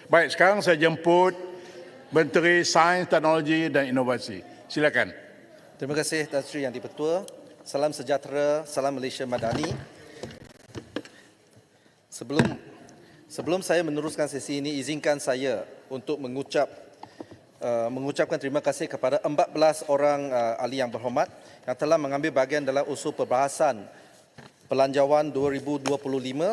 Baik, sekarang saya jemput Menteri Sains, Teknologi dan Inovasi. Silakan. Terima kasih Tan Sri Yang di-Pertua. Salam sejahtera, salam Malaysia Madani. Sebelum saya meneruskan sesi ini, izinkan saya untuk mengucapkan terima kasih kepada 14 orang ahli yang berhormat yang telah mengambil bahagian dalam usul perbahasan Belanjawan 2025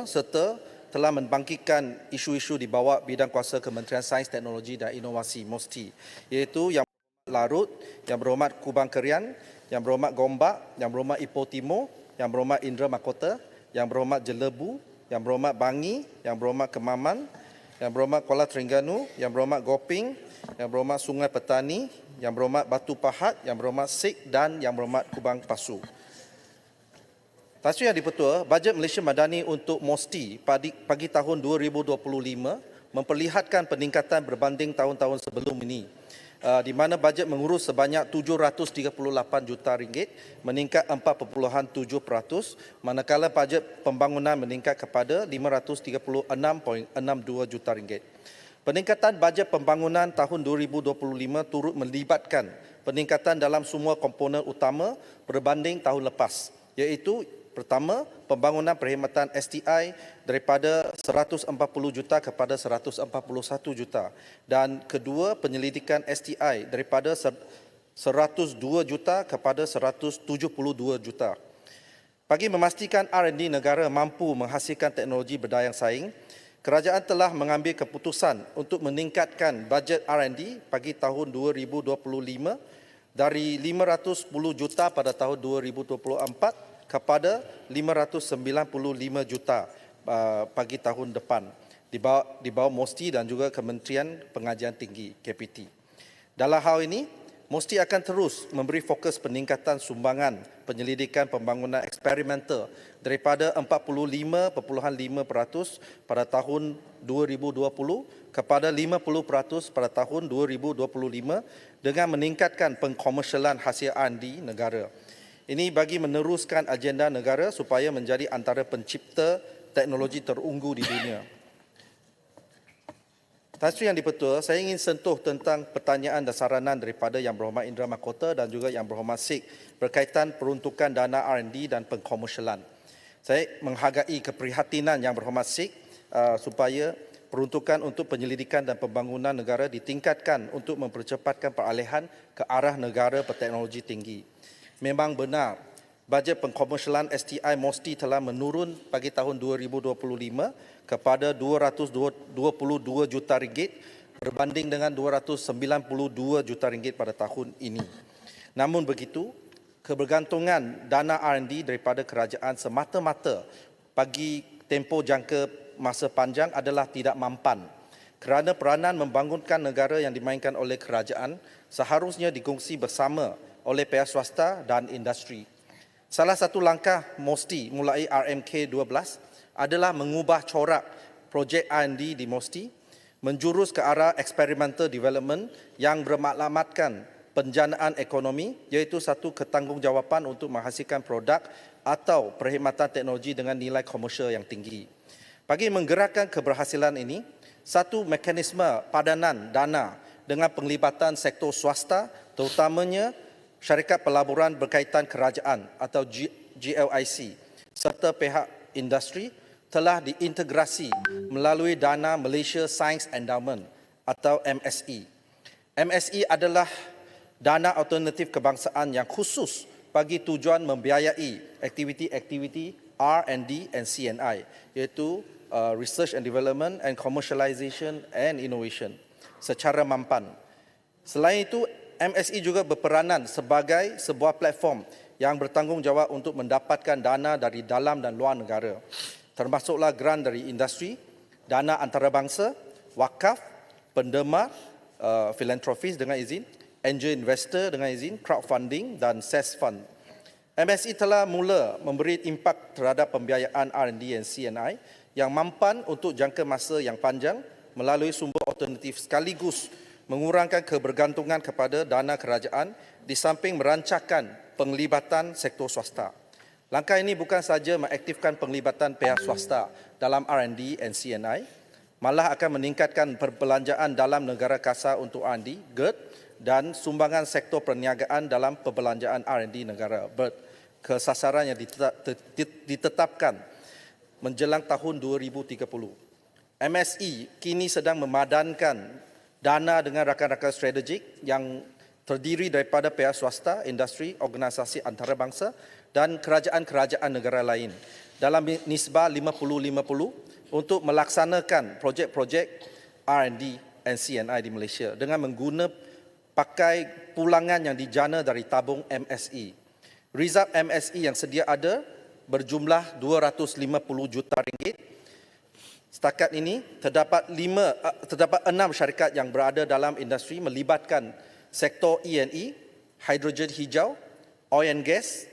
serta telah membangkitkan isu-isu di bawah bidang kuasa Kementerian Sains, Teknologi dan Inovasi MOSTI, iaitu Yang Berhormat Larut, Yang Berhormat Kubang Kerian, Yang Berhormat Gombak, Yang Berhormat Ipoh Timur, Yang Berhormat Indra Mahkota, Yang Berhormat Jelebu, Yang Berhormat Bangi, Yang Berhormat Kemaman, Yang Berhormat Kuala Terengganu, Yang Berhormat Goping, Yang Berhormat Sungai Petani, Yang Berhormat Batu Pahat, Yang Berhormat Sik dan Yang Berhormat Kubang Pasu. Tan Sri Yang di-Pertua, bajet Malaysia Madani untuk MOSTI pagi tahun 2025 memperlihatkan peningkatan berbanding tahun-tahun sebelum ini, di mana bajet mengurus sebanyak 738 juta ringgit, meningkat 4.7%, manakala bajet pembangunan meningkat kepada 536.62 juta ringgit. Peningkatan bajet pembangunan tahun 2025 turut melibatkan peningkatan dalam semua komponen utama berbanding tahun lepas, iaitu pertama, pembangunan perkhidmatan STI daripada 140 juta kepada 141 juta, dan kedua, penyelidikan STI daripada 102 juta kepada 172 juta. Bagi memastikan R&D negara mampu menghasilkan teknologi berdaya saing, kerajaan telah mengambil keputusan untuk meningkatkan bajet R&D bagi tahun 2025 dari 510 juta pada tahun 2024 kepada 595 juta bagi tahun depan di bawah MOSTI dan juga Kementerian Pengajian Tinggi KPT. Dalam hal ini, MOSTI akan terus memberi fokus peningkatan sumbangan penyelidikan pembangunan eksperimental daripada 45.5% pada tahun 2020 kepada 50% pada tahun 2025 dengan meningkatkan pengkomersialan hasil R&D negara. Ini bagi meneruskan agenda negara supaya menjadi antara pencipta teknologi terunggu di dunia. Tan Sri Yang di-Pertua, saya ingin sentuh tentang pertanyaan dan saranan daripada Yang Berhormat Indra Mahkota dan juga Yang Berhormat Sik berkaitan peruntukan dana R&D dan pengkomersialan. Saya menghargai keprihatinan Yang Berhormat Sik supaya peruntukan untuk penyelidikan dan pembangunan negara ditingkatkan untuk mempercepatkan peralihan ke arah negara berteknologi tinggi. Memang benar, bajet pengkomersialan STI MOSTI telah menurun bagi tahun 2025 kepada 222 juta ringgit berbanding dengan 292 juta ringgit pada tahun ini. Namun begitu, kebergantungan dana R&D daripada kerajaan semata-mata bagi tempoh jangka masa panjang adalah tidak mampan, kerana peranan membangunkan negara yang dimainkan oleh kerajaan seharusnya dikongsi bersama oleh pihak swasta dan industri. Salah satu langkah MOSTI mulai RMK12 adalah mengubah corak projek R&D di MOSTI menjurus ke arah experimental development yang bermaklumatkan penjanaan ekonomi, iaitu satu ketanggungjawatan untuk menghasilkan produk atau perkhidmatan teknologi dengan nilai komersial yang tinggi. Bagi menggerakkan keberhasilan ini, satu mekanisme padanan dana dengan penglibatan sektor swasta, terutamanya syarikat pelaburan berkaitan kerajaan atau GLIC serta pihak industri telah diintegrasi melalui dana Malaysia Science Endowment atau MSE. MSE adalah dana alternatif kebangsaan yang khusus bagi tujuan membiayai aktiviti-aktiviti R&D and CNI, iaitu Research and Development and Commercialization and Innovation secara mampan. Selain itu, MSE juga berperanan sebagai sebuah platform yang bertanggungjawab untuk mendapatkan dana dari dalam dan luar negara, termasuklah grant dari industri, dana antarabangsa, wakaf, pendemar, filantropis dengan izin, angel investor dengan izin, crowdfunding dan SES fund. MSE telah mula memberi impak terhadap pembiayaan R&D dan CNI yang mampan untuk jangka masa yang panjang melalui sumber alternatif sekaligus mengurangkan kebergantungan kepada dana kerajaan di samping merancangkan penglibatan sektor swasta. Langkah ini bukan sahaja mengaktifkan penglibatan pihak swasta dalam R&D dan CNI, malah akan meningkatkan perbelanjaan dalam negara kasar untuk R&D, GERD, dan sumbangan sektor perniagaan dalam perbelanjaan R&D negara, BERT, ke sasaran yang ditetapkan menjelang tahun 2030. MSE kini sedang memadankan dana dengan rakan-rakan strategik yang terdiri daripada pihak swasta, industri, organisasi antarabangsa dan kerajaan-kerajaan negara lain dalam nisbah 50-50 untuk melaksanakan projek-projek R&D dan CNI di Malaysia dengan mengguna pakai pulangan yang dijana dari tabung MSE. Reserve MSE yang sedia ada berjumlah 250 juta ringgit. Setakat ini terdapat 6 syarikat yang berada dalam industri melibatkan sektor E&E, hidrogen hijau, oil and gas,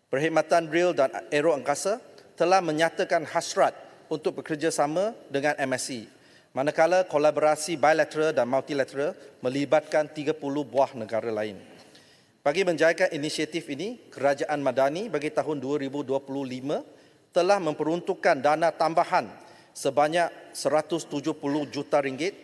perkhidmatan rel dan aero angkasa telah menyatakan hasrat untuk bekerjasama dengan MSE. Manakala kolaborasi bilateral dan multilateral melibatkan 30 buah negara lain. Bagi menjayakan inisiatif ini, Kerajaan Madani bagi tahun 2025 telah memperuntukkan dana tambahan sebanyak 170 juta ringgit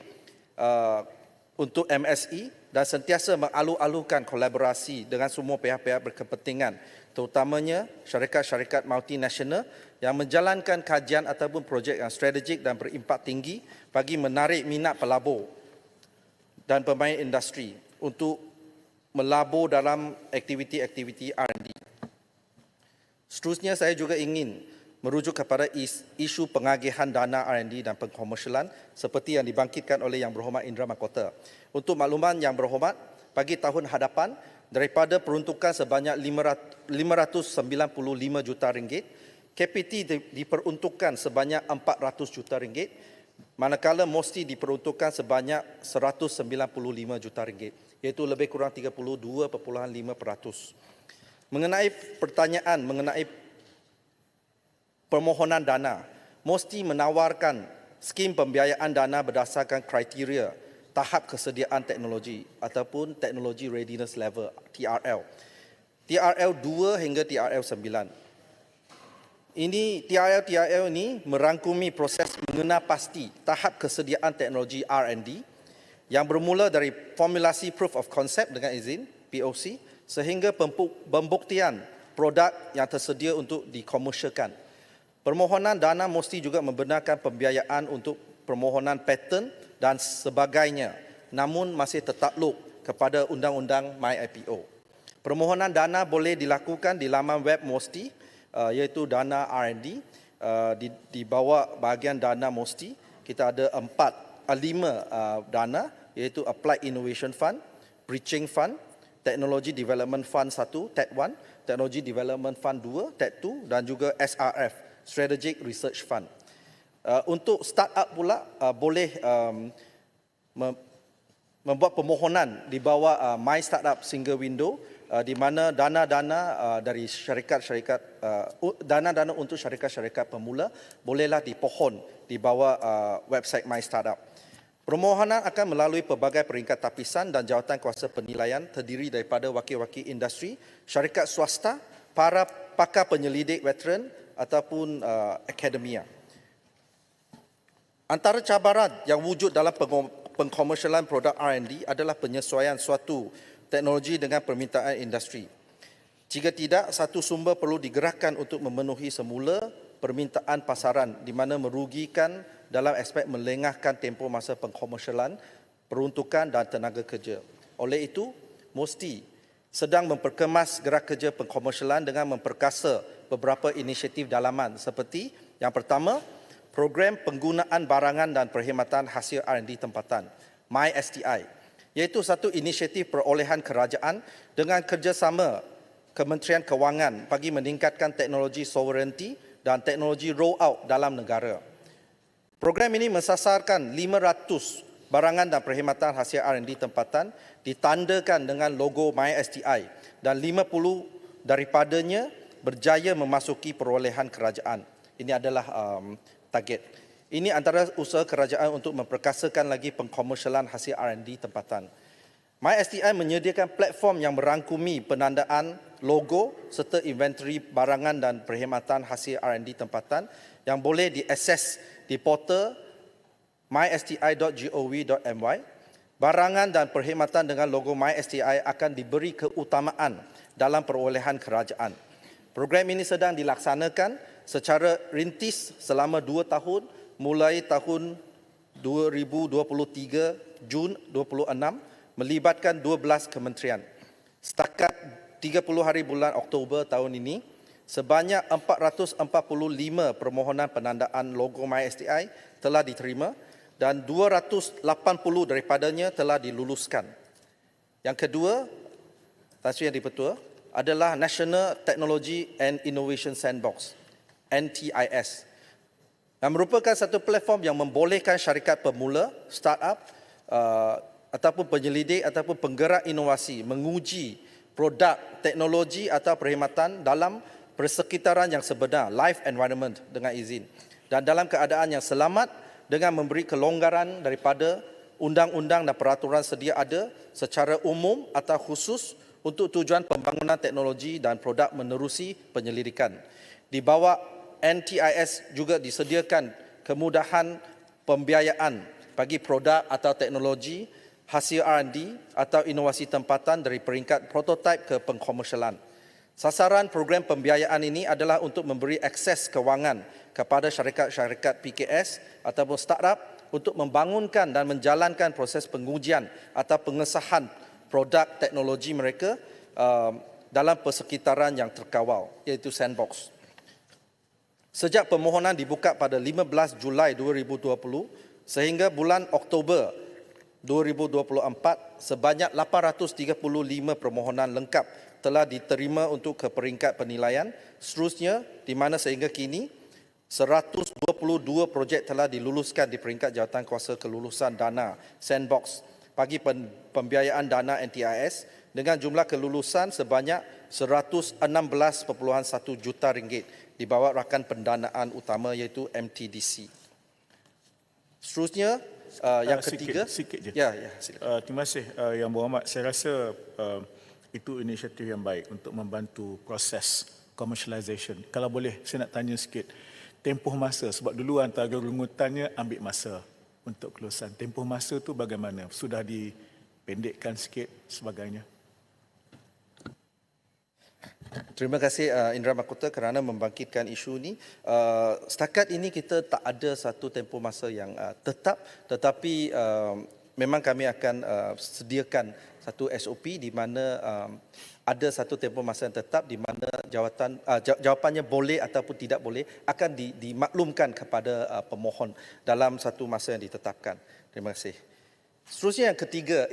untuk MSE dan sentiasa mengalu-alukan kolaborasi dengan semua pihak-pihak berkepentingan, terutamanya syarikat-syarikat multinasional yang menjalankan kajian ataupun projek yang strategik dan berimpak tinggi bagi menarik minat pelabur dan pemain industri untuk melabur dalam aktiviti-aktiviti R&D. Seterusnya, saya juga ingin merujuk kepada isu pengagihan dana R&D dan pengkomersialan seperti yang dibangkitkan oleh Yang Berhormat Indra Mahkota. Untuk makluman Yang Berhormat, bagi tahun hadapan, daripada peruntukan sebanyak 595 juta ringgit, KPT diperuntukkan sebanyak 400 juta ringgit, manakala MOSTI diperuntukkan sebanyak 195 juta ringgit, iaitu lebih kurang 32.5%. Mengenai pertanyaan mengenai permohonan dana, MOSTI menawarkan skim pembiayaan dana berdasarkan kriteria tahap kesediaan teknologi ataupun Technology Readiness Level, TRL. TRL 2 hingga TRL 9. TRL ini merangkumi proses mengenal pasti tahap kesediaan teknologi R&D yang bermula dari formulasi Proof of Concept dengan izin, POC, sehingga pembuktian produk yang tersedia untuk dikomersialkan. Permohonan dana mesti juga membenarkan pembiayaan untuk permohonan paten dan sebagainya, namun masih tertakluk kepada Undang-Undang MyIPO. Permohonan dana boleh dilakukan di laman web MOSTI, iaitu dana R&D. Di bawah bahagian dana MOSTI, kita ada 5 dana, iaitu Applied Innovation Fund, Bridging Fund, Technology Development Fund 1, TED1, Technology Development Fund 2, TED2 dan juga SRF, Strategic Research Fund. Untuk startup pula boleh membuat permohonan di bawah My Startup Single Window, di mana dana-dana dari syarikat-syarikat, dana-dana untuk syarikat-syarikat pemula bolehlah dipohon di bawah website My Startup. Permohonan akan melalui pelbagai peringkat tapisan dan jawatan kuasa penilaian terdiri daripada wakil-wakil industri, syarikat swasta, para pakar penyelidik veteran ataupun akademia. Antara cabaran yang wujud dalam pengkomersialan produk R&D adalah penyesuaian suatu teknologi dengan permintaan industri. Jika tidak, satu sumber perlu digerakkan untuk memenuhi semula permintaan pasaran di mana merugikan dalam aspek melengahkan tempoh masa pengkomersialan, peruntukan dan tenaga kerja. Oleh itu, MOSTI sedang memperkemas gerak kerja pengkomersialan dengan memperkasa beberapa inisiatif dalaman seperti yang pertama, program penggunaan barangan dan perkhidmatan hasil R&D tempatan, MySTI, iaitu satu inisiatif perolehan kerajaan dengan kerjasama Kementerian Kewangan bagi meningkatkan teknologi sovereignty dan teknologi roll-out dalam negara. Program ini mensasarkan 500 barangan dan perkhidmatan hasil R&D tempatan ditandakan dengan logo MySTI dan 50 daripadanya berjaya memasuki perolehan kerajaan. Ini adalah target. Ini antara usaha kerajaan untuk memperkasakan lagi pengkomersialan hasil R&D tempatan. MySTI menyediakan platform yang merangkumi penandaan logo serta inventory barangan dan perkhidmatan hasil R&D tempatan yang boleh diakses di portal mysti.gov.my. Barangan dan perkhidmatan dengan logo MySTI akan diberi keutamaan dalam perolehan kerajaan. Program ini sedang dilaksanakan secara rintis selama 2 tahun mulai tahun 2023 Jun 26 melibatkan 12 kementerian. Setakat 30 hari bulan Oktober tahun ini, sebanyak 445 permohonan penandaan logo MySTI telah diterima dan 280 daripadanya telah diluluskan. Yang kedua, Tan Sri Yang di-Pertua, adalah National Technology and Innovation Sandbox, NTIS, yang merupakan satu platform yang membolehkan syarikat pemula, startup ataupun penyelidik ataupun penggerak inovasi menguji produk, teknologi atau perkhidmatan dalam persekitaran yang sebenar, live environment dengan izin, dan dalam keadaan yang selamat dengan memberi kelonggaran daripada undang-undang dan peraturan sedia ada secara umum atau khusus untuk tujuan pembangunan teknologi dan produk menerusi penyelidikan. Di bawah NTIS juga disediakan kemudahan pembiayaan bagi produk atau teknologi hasil R&D atau inovasi tempatan dari peringkat prototipe ke pengkomersialan. Sasaran program pembiayaan ini adalah untuk memberi akses kewangan kepada syarikat-syarikat PKS ataupun startup untuk membangunkan dan menjalankan proses pengujian atau pengesahan produk teknologi mereka dalam persekitaran yang terkawal, iaitu sandbox. Sejak permohonan dibuka pada 15 Julai 2020 sehingga bulan Oktober 2024, sebanyak 835 permohonan lengkap telah diterima untuk ke peringkat penilaian. Seterusnya, di mana sehingga kini 122 projek telah diluluskan di peringkat jawatankuasa kelulusan dana sandbox bagi pembiayaan dana NTIS dengan jumlah kelulusan sebanyak 116.1 juta ringgit di bawah rakan pendanaan utama iaitu MTDC. Seterusnya, yang ketiga. Sikit je. Ya, Terima kasih Yang Berhormat. Saya rasa itu inisiatif yang baik untuk membantu proses commercialization. Kalau boleh, saya nak tanya sikit. Tempoh masa, sebab dulu antara rungutannya ambil masa untuk kelulusan. Tempoh masa tu bagaimana? Sudah dipendekkan sikit sebagainya? Terima kasih Indra Makota kerana membangkitkan isu ini. Setakat ini kita tak ada satu tempoh masa yang tetap, tetapi memang kami akan sediakan satu SOP di mana ada satu tempoh masa yang tetap di mana jawapannya boleh ataupun tidak boleh akan dimaklumkan kepada pemohon dalam satu masa yang ditetapkan. Terima kasih. Seterusnya yang ketiga,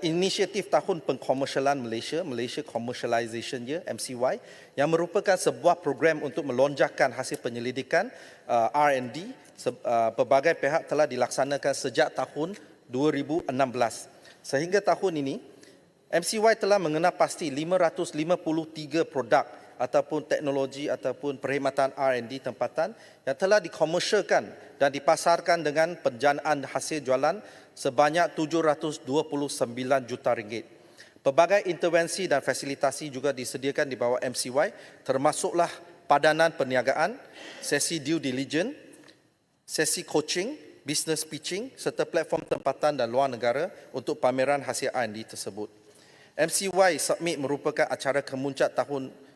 inisiatif Tahun Pengkomersialan Malaysia, Malaysia Commercialization Year, MCY, yang merupakan sebuah program untuk melonjakkan hasil penyelidikan R&D. Pelbagai pihak telah dilaksanakan sejak tahun 2016. Sehingga tahun ini, MCY telah mengenal pasti 553 produk ataupun teknologi ataupun perkhidmatan R&D tempatan yang telah dikomersialkan dan dipasarkan dengan penjanaan hasil jualan sebanyak 729 juta ringgit. Pelbagai intervensi dan fasilitasi juga disediakan di bawah MCY, termasuklah padanan perniagaan, sesi due diligence, sesi coaching, business pitching serta platform tempatan dan luar negara untuk pameran hasil R&D tersebut. MCY Summit merupakan acara kemuncak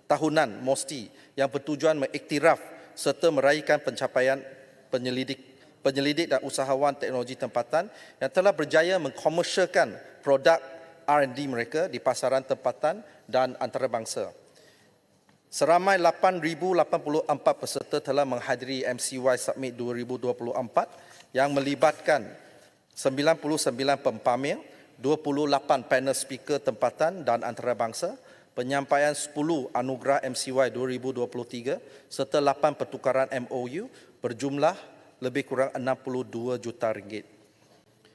tahunan MOSTI yang bertujuan mengiktiraf serta meraihkan pencapaian penyelidik dan usahawan teknologi tempatan yang telah berjaya mengkomersialkan produk R&D mereka di pasaran tempatan dan antarabangsa. Seramai 8,084 peserta telah menghadiri MCY Summit 2024 yang melibatkan 99 pempamer, 28 panel speaker tempatan dan antarabangsa, penyampaian 10 anugerah MCY 2023 serta 8 pertukaran MOU berjumlah lebih kurang 62 juta ringgit.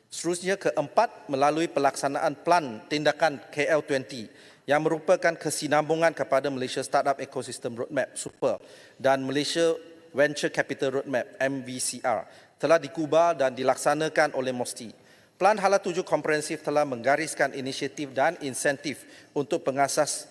Seterusnya keempat, melalui pelaksanaan Plan Tindakan KL20 yang merupakan kesinambungan kepada Malaysia Startup Ecosystem Roadmap Super dan Malaysia Venture Capital Roadmap MVCR telah dikubah dan dilaksanakan oleh MOSTI. Plan Hala 7 Komprehensif telah menggariskan inisiatif dan insentif untuk pengasas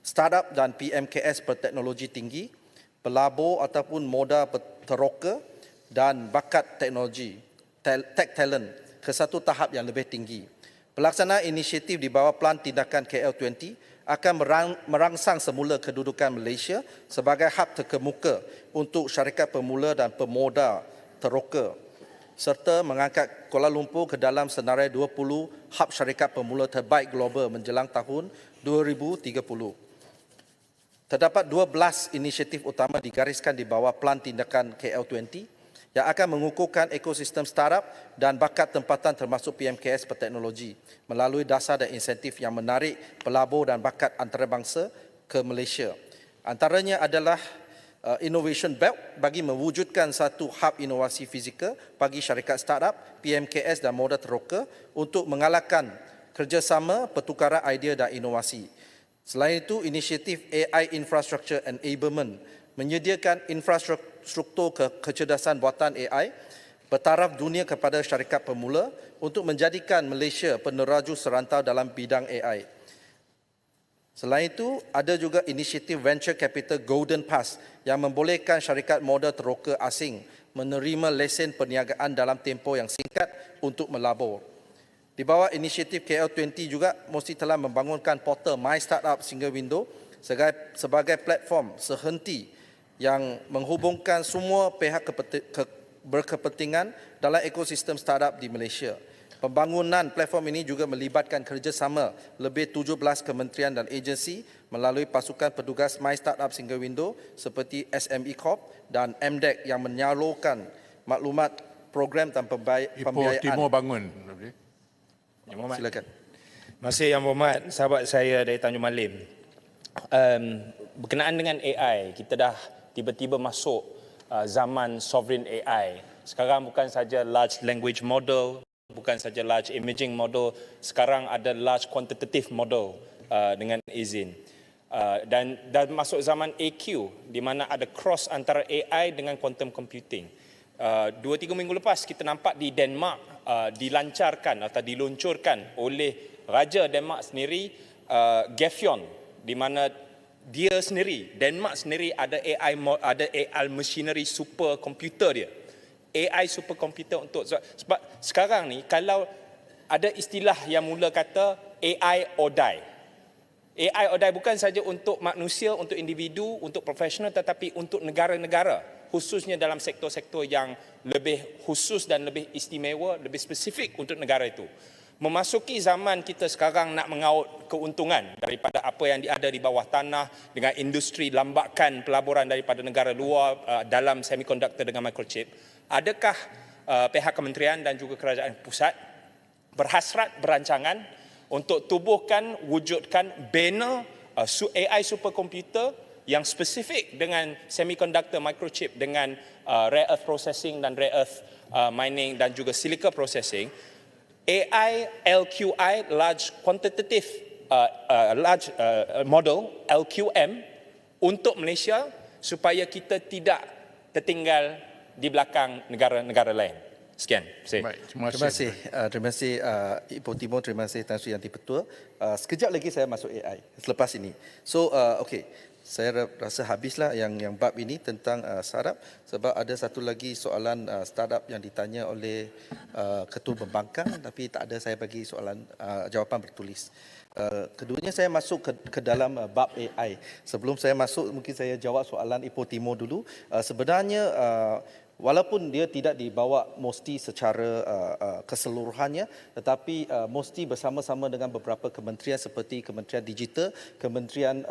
startup dan PMKS berteknologi tinggi, pelabur ataupun moda teroka dan bakat teknologi tech talent ke satu tahap yang lebih tinggi. Pelaksanaan inisiatif di bawah Pelan Tindakan KL20 akan merangsang semula kedudukan Malaysia sebagai hub terkemuka untuk syarikat pemula dan pemodal teroka serta mengangkat Kuala Lumpur ke dalam senarai 20 hub syarikat pemula terbaik global menjelang tahun 2030. Terdapat 12 inisiatif utama digariskan di bawah Pelan Tindakan KL20 yang akan mengukuhkan ekosistem startup dan bakat tempatan termasuk PMKS berteknologi melalui dasar dan insentif yang menarik pelabur dan bakat antarabangsa ke Malaysia. Antaranya adalah Innovation Belt bagi mewujudkan satu hub inovasi fizikal bagi syarikat startup, PMKS dan modal teroka untuk mengalahkan kerjasama pertukaran idea dan inovasi. Selain itu, inisiatif AI Infrastructure Enablement menyediakan infrastruktur kecerdasan buatan AI bertaraf dunia kepada syarikat pemula untuk menjadikan Malaysia peneraju serantau dalam bidang AI. Selain itu, ada juga inisiatif Venture Capital Golden Pass yang membolehkan syarikat modal teroka asing menerima lesen perniagaan dalam tempoh yang singkat untuk melabur. Di bawah inisiatif KL20 juga mesti telah membangunkan portal My Startup Single Window sebagai platform sehenti yang menghubungkan semua pihak berkepentingan dalam ekosistem startup di Malaysia. Pembangunan platform ini juga melibatkan kerjasama lebih 17 kementerian dan agensi melalui pasukan petugas My Startup Single Window seperti SME Corp dan MDEC yang menyalurkan maklumat program dan Ipoh pembiayaan. Timur bangun. Yang Berhormat. Silakan. Masih Yang Berhormat, sahabat saya dari Tanjung Malim. Berkenaan dengan AI, kita dah tiba-tiba masuk zaman sovereign AI. Sekarang bukan saja large language model, bukan saja large imaging model, sekarang ada large quantitative model dengan izin. Dan masuk zaman AQ di mana ada cross antara AI dengan quantum computing. 2-3 minggu lepas kita nampak di Denmark dilancarkan atau diluncurkan oleh Raja Denmark sendiri Gefion, di mana dia sendiri, Denmark sendiri ada AI machinery superkomputer dia. AI superkomputer untuk, sebab sekarang ni kalau ada istilah yang mula kata AI or die. AI or die bukan saja untuk manusia, untuk individu, untuk profesional, tetapi untuk negara-negara, khususnya dalam sektor-sektor yang lebih khusus dan lebih istimewa, lebih spesifik untuk negara itu. Memasuki zaman kita sekarang nak mengaut keuntungan daripada apa yang ada di bawah tanah dengan industri lambakan pelaburan daripada negara luar dalam semiconductor dengan microchip, adakah pihak kementerian dan juga kerajaan pusat berhasrat berancangan untuk tubuhkan, wujudkan banner AI superkomputer yang spesifik dengan semiconductor microchip dengan rare earth processing dan rare earth mining dan juga silica processing, AI LQI large quantitative large model LQM untuk Malaysia supaya kita tidak tertinggal di belakang negara-negara lain. Sekian. Baik, Terima kasih Ipoh Timur, terima kasih Tan Sri Yanti Petua. Sekejap lagi saya masuk AI selepas ini. So okey. Saya rasa habislah yang bab ini tentang startup, sebab ada satu lagi soalan startup yang ditanya oleh Ketua Pembangkang tapi tak ada saya bagi soalan jawapan bertulis. Keduanya saya masuk ke dalam bab AI. Sebelum saya masuk mungkin saya jawab soalan Ipoh Timur dulu. Sebenarnya walaupun dia tidak dibawa mesti secara keseluruhannya, tetapi mesti bersama-sama dengan beberapa kementerian seperti Kementerian Digital, Kementerian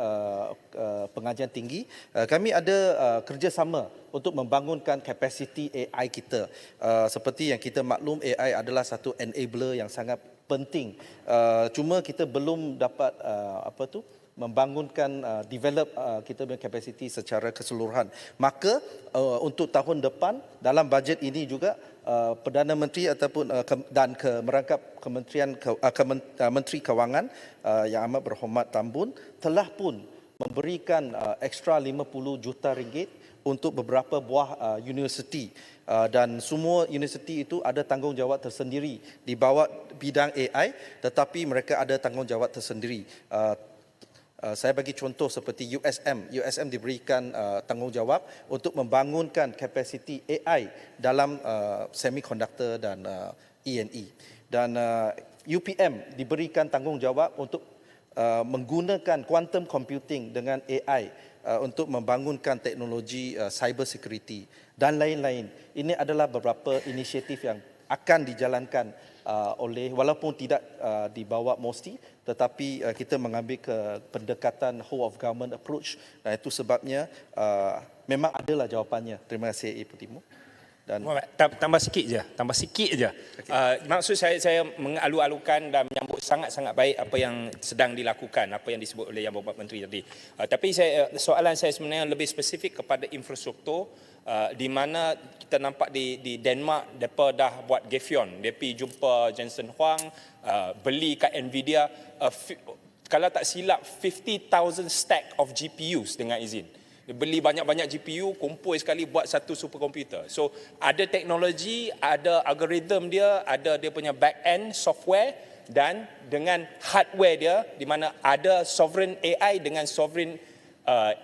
Pengajian Tinggi, kami ada kerjasama untuk membangunkan kapasiti AI kita. Seperti yang kita maklum, AI adalah satu enabler yang sangat penting. Cuma kita belum dapat membangunkan, develop kita punya kapasiti secara keseluruhan. Maka untuk tahun depan dalam bajet ini juga Perdana Menteri ataupun dan merangkap Menteri Kewangan yang amat berhormat Tan Bun telah pun memberikan ekstra 50 juta ringgit untuk beberapa buah universiti, dan semua universiti itu ada tanggungjawab tersendiri di bawah bidang AI, tetapi mereka ada tanggungjawab tersendiri. Saya bagi contoh seperti USM. USM diberikan tanggungjawab untuk membangunkan kapasiti AI dalam semiconductor dan E&E. Dan UPM diberikan tanggungjawab untuk menggunakan quantum computing dengan AI untuk membangunkan teknologi cyber security dan lain-lain. Ini adalah beberapa inisiatif yang akan dijalankan oleh, walaupun tidak dibawa MOSTI, tetapi kita mengambil pendekatan whole of government approach, dan itu sebabnya memang adalah jawapannya. Terima kasih Ibu Timo. Dan Tambah sikit je. Maksud saya mengalu-alukan dan menyambut sangat-sangat baik apa yang sedang dilakukan, apa yang disebut oleh Yang Berhormat Menteri tadi. Tapi soalan saya sebenarnya lebih spesifik kepada infrastruktur, di mana kita nampak di Denmark, mereka dah buat Gefion. Dia pergi jumpa Jensen Huang, beli kat Nvidia, kalau tak silap 50,000 stack of GPUs dengan izin. Dia beli banyak-banyak GPU, kumpul sekali buat satu superkomputer. So ada teknologi, ada algoritma dia, ada dia punya back-end software, dan dengan hardware dia, di mana ada sovereign AI dengan sovereign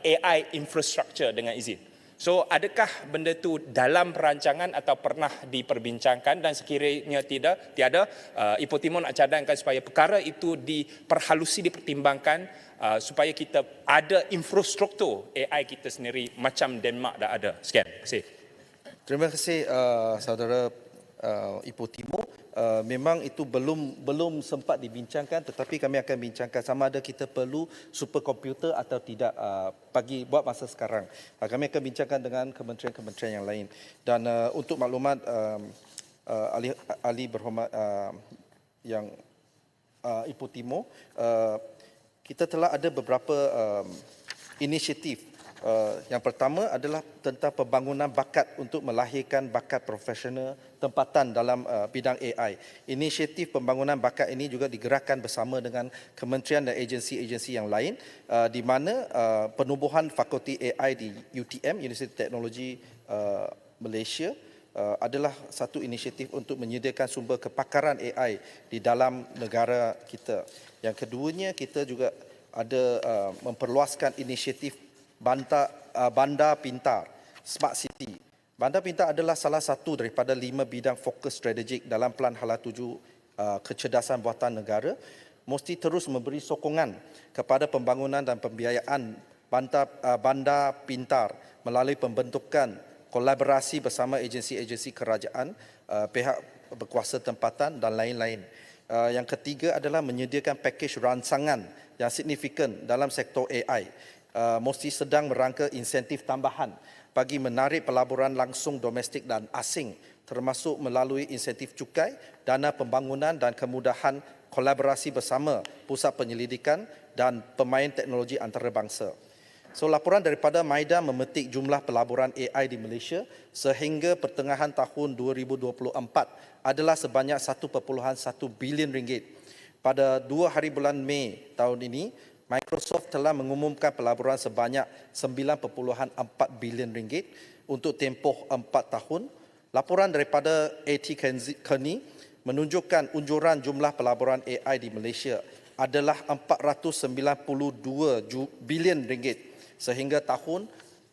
AI infrastructure dengan izin. So adakah benda tu dalam perancangan atau pernah diperbincangkan, dan sekiranya tiada, Ipoh Timur nak cadangkan supaya perkara itu diperhalusi, dipertimbangkan, supaya kita ada infrastruktur AI kita sendiri macam Denmark dah ada. Sekian. Terima kasih. terima kasih saudara Ipoh Timur. Memang itu belum sempat dibincangkan, tetapi kami akan bincangkan sama ada kita perlu superkomputer atau tidak buat masa sekarang. Kami akan bincangkan dengan kementerian-kementerian yang lain. Dan untuk maklumat ahli berhormat yang Ipoh Timur, kita telah ada beberapa inisiatif. Yang pertama adalah tentang pembangunan bakat untuk melahirkan bakat profesional tempatan dalam bidang AI. Inisiatif pembangunan bakat ini juga digerakkan bersama dengan kementerian dan agensi-agensi yang lain, di mana penubuhan fakulti AI di UTM, Universiti Teknologi Malaysia, adalah satu inisiatif untuk menyediakan sumber kepakaran AI di dalam negara kita. Yang keduanya, kita juga ada memperluaskan inisiatif Bandar Pintar, Smart City. Bandar Pintar adalah salah satu daripada 5 bidang fokus strategik dalam Pelan Hala 7 kecerdasan buatan negara. Mesti terus memberi sokongan kepada pembangunan dan pembiayaan Bandar Pintar melalui pembentukan kolaborasi bersama agensi-agensi kerajaan, pihak berkuasa tempatan dan lain-lain. Yang ketiga adalah menyediakan pakej rancangan yang signifikan dalam sektor AI. Mesti sedang merangka insentif tambahan bagi menarik pelaburan langsung domestik dan asing, termasuk melalui insentif cukai, dana pembangunan dan kemudahan kolaborasi bersama pusat penyelidikan dan pemain teknologi antarabangsa. So, laporan daripada MIDA memetik jumlah pelaburan AI di Malaysia sehingga pertengahan tahun 2024 adalah sebanyak 1.1 bilion ringgit. Pada 2 hari bulan Mei tahun ini, Microsoft telah mengumumkan pelaburan sebanyak 9.4 bilion ringgit untuk tempoh 4 tahun. Laporan daripada AT Kearney menunjukkan unjuran jumlah pelaburan AI di Malaysia adalah 492 bilion ringgit sehingga tahun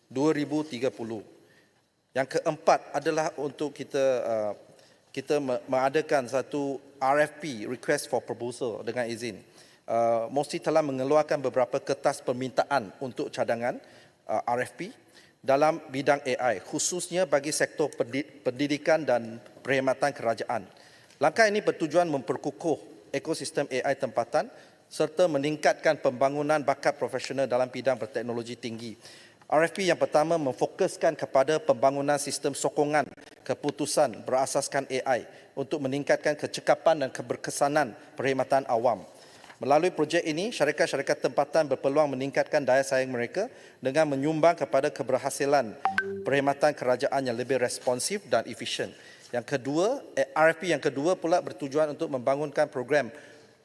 2030. Yang keempat adalah untuk kita mengadakan satu RFP, Request for Proposal dengan izin. Mesti telah mengeluarkan beberapa kertas permintaan untuk cadangan RFP dalam bidang AI, khususnya bagi sektor pendidikan dan perkhidmatan kerajaan. Langkah ini bertujuan memperkukuh ekosistem AI tempatan serta meningkatkan pembangunan bakat profesional dalam bidang berteknologi tinggi. RFP yang pertama memfokuskan kepada pembangunan sistem sokongan keputusan berasaskan AI untuk meningkatkan kecekapan dan keberkesanan perkhidmatan awam. Melalui projek ini, syarikat-syarikat tempatan berpeluang meningkatkan daya saing mereka dengan menyumbang kepada keberhasilan perkhidmatan kerajaan yang lebih responsif dan efisien. Yang kedua, RFP yang kedua pula bertujuan untuk membangunkan program